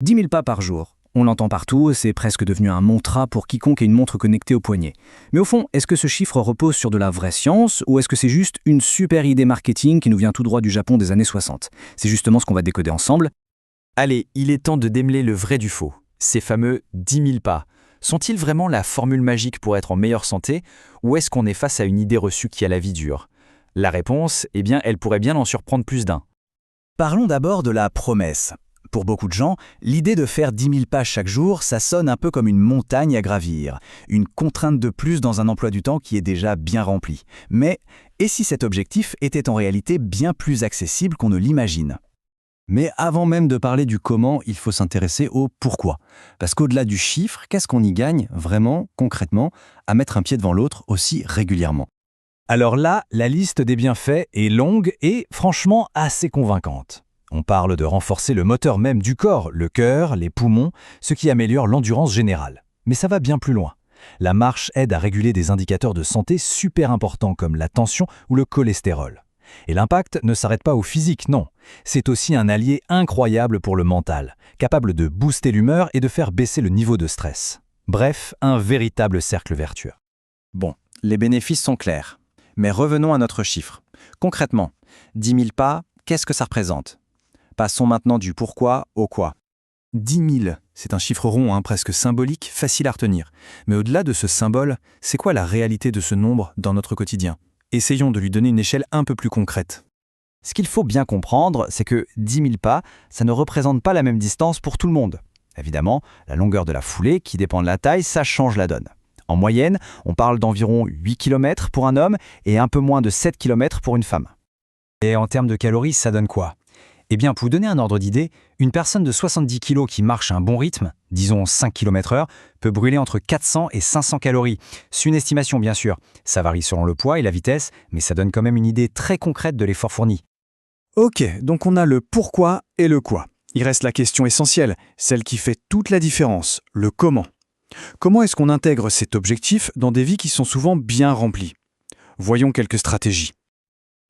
10 000 pas par jour. On l'entend partout, c'est presque devenu un mantra pour quiconque ait une montre connectée au poignet. Mais au fond, est-ce que ce chiffre repose sur de la vraie science ou est-ce que c'est juste une super idée marketing qui nous vient tout droit du Japon des années 60? C'est justement ce qu'on va décoder ensemble. Allez, il est temps de démêler le vrai du faux. Ces fameux 10 000 pas. Sont-ils vraiment la formule magique pour être en meilleure santé ou est-ce qu'on est face à une idée reçue qui a la vie dure? La réponse, elle pourrait bien en surprendre plus d'un. Parlons d'abord de la promesse. Pour beaucoup de gens, l'idée de faire 10 000 pas chaque jour, ça sonne un peu comme une montagne à gravir, une contrainte de plus dans un emploi du temps qui est déjà bien rempli. Mais, et si cet objectif était en réalité bien plus accessible qu'on ne l'imagine? Mais avant même de parler du comment, il faut s'intéresser au pourquoi. Parce qu'au-delà du chiffre, qu'est-ce qu'on y gagne, vraiment, concrètement, à mettre un pied devant l'autre aussi régulièrement? Alors là, la liste des bienfaits est longue et franchement assez convaincante. On parle de renforcer le moteur même du corps, le cœur, les poumons, ce qui améliore l'endurance générale. Mais ça va bien plus loin. La marche aide à réguler des indicateurs de santé super importants comme la tension ou le cholestérol. Et l'impact ne s'arrête pas au physique, non. C'est aussi un allié incroyable pour le mental, capable de booster l'humeur et de faire baisser le niveau de stress. Bref, un véritable cercle vertueux. Bon, les bénéfices sont clairs. Mais revenons à notre chiffre. Concrètement, 10 000 pas, qu'est-ce que ça représente? Passons maintenant du pourquoi au quoi. 10 000, c'est un chiffre rond, presque symbolique, facile à retenir. Mais au-delà de ce symbole, c'est quoi la réalité de ce nombre dans notre quotidien? Essayons de lui donner une échelle un peu plus concrète. Ce qu'il faut bien comprendre, c'est que 10 000 pas, ça ne représente pas la même distance pour tout le monde. Évidemment, la longueur de la foulée, qui dépend de la taille, ça change la donne. En moyenne, on parle d'environ 8 km pour un homme et un peu moins de 7 km pour une femme. Et en termes de calories, ça donne quoi? Eh bien, pour vous donner un ordre d'idée, une personne de 70 kg qui marche à un bon rythme, disons 5 km/h, peut brûler entre 400 et 500 calories. C'est une estimation, bien sûr. Ça varie selon le poids et la vitesse, mais ça donne quand même une idée très concrète de l'effort fourni. Ok, donc on a le pourquoi et le quoi. Il reste la question essentielle, celle qui fait toute la différence, le comment. Comment est-ce qu'on intègre cet objectif dans des vies qui sont souvent bien remplies? Voyons quelques stratégies.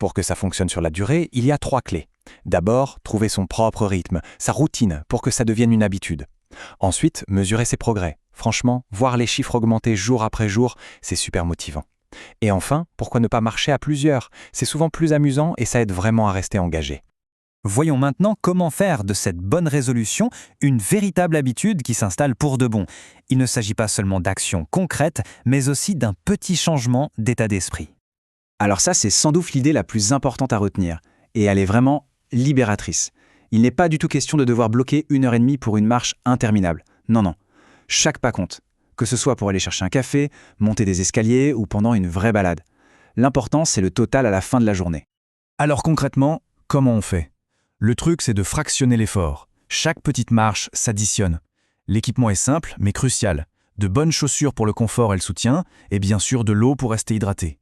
Pour que ça fonctionne sur la durée, il y a 3 clés. D'abord, trouver son propre rythme, sa routine, pour que ça devienne une habitude. Ensuite, mesurer ses progrès. Franchement, voir les chiffres augmenter jour après jour, c'est super motivant. Et enfin, pourquoi ne pas marcher à plusieurs? C'est souvent plus amusant et ça aide vraiment à rester engagé. Voyons maintenant comment faire de cette bonne résolution une véritable habitude qui s'installe pour de bon. Il ne s'agit pas seulement d'actions concrètes, mais aussi d'un petit changement d'état d'esprit. Alors ça, c'est sans doute l'idée la plus importante à retenir. Et elle est vraiment libératrice. Il n'est pas du tout question de devoir bloquer 1 heure et demie pour une marche interminable. Non, non. Chaque pas compte. Que ce soit pour aller chercher un café, monter des escaliers ou pendant une vraie balade. L'important, c'est le total à la fin de la journée. Alors concrètement, comment on fait? Le truc, c'est de fractionner l'effort. Chaque petite marche s'additionne. L'équipement est simple, mais crucial. De bonnes chaussures pour le confort et le soutien, et bien sûr de l'eau pour rester hydraté.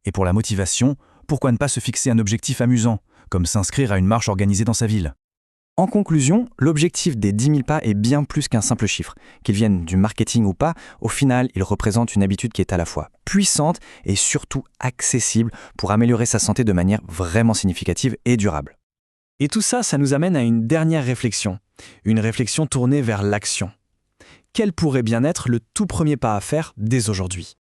Et pour la motivation, pourquoi ne pas se fixer un objectif amusant, comme s'inscrire à une marche organisée dans sa ville? En conclusion, l'objectif des 10 000 pas est bien plus qu'un simple chiffre. Qu'il vienne du marketing ou pas, au final, il représente une habitude qui est à la fois puissante et surtout accessible pour améliorer sa santé de manière vraiment significative et durable. Et tout ça, ça nous amène à une dernière réflexion. Une réflexion tournée vers l'action. Quel pourrait bien être le tout premier pas à faire dès aujourd'hui?